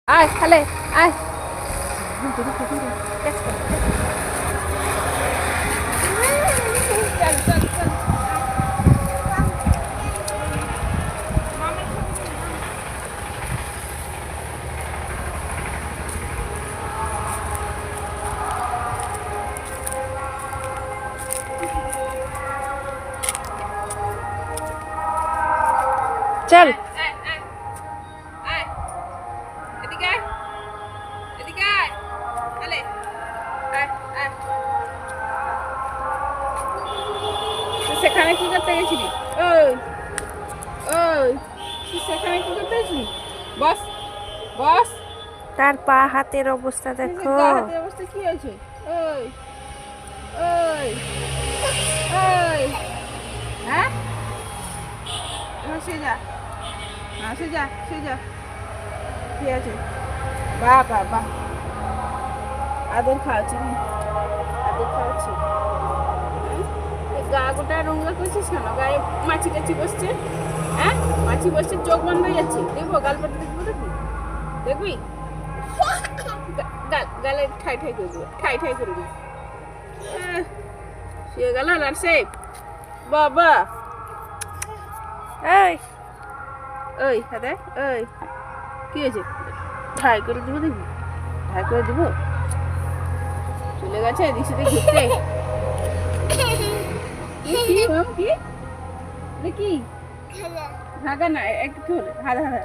আয় খালে আয় চল চল চল চল সেখানে কি করতে গেছিলি? ওই ওই সেখানে কি করতে গেছিলি? বস বস। তার পা হাতের অবস্থা দেখো। হাতের অবস্থা কি হয়েছে? ওই ওই ওই হ্যাঁ সে যা সে যা সে যা ঠিক আছে। বাহ বাহ বাহ আদর খাওয়াচ্ছি আদর খাওয়াচ্ছি। গা গোটা রোগা করছিস কেন? গায়ে মাছি টাছি বসছে। হ্যাঁ মাছি বসছে, চোখ বন্ধ হয়ে যাচ্ছে। দেখবো গাল পাতে দেখবো দেখবি দেখবি গালে ঠাই ঠাই করে দেবো, ঠাই ঠাই করে দেবো। শুয়ে গেল লাল সাহেব। বাবা এই ওই হাতে ওই কি হয়েছে? ঠাই করে দেবো দেখবি, ঠাই করে দেবো। চলে গেছে এদিক সেদিক ঘুরতে। কি হাগা না একটু হলে হাদা হাদা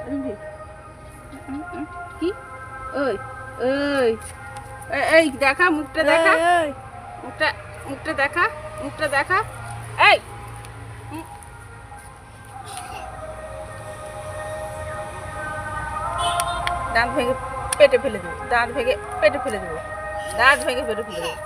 কি? ওই ওই এই দেখা মুখটা দেখা, মুখটা মুখটা দেখা, মুখটা দেখা। এই দাঁত ভেঙে পেটে ফেলে দেবো, দাঁত ভেঙে পেটে ফেলে দেবো, দাঁত ভেঙে পেটে ফেলে দেবো।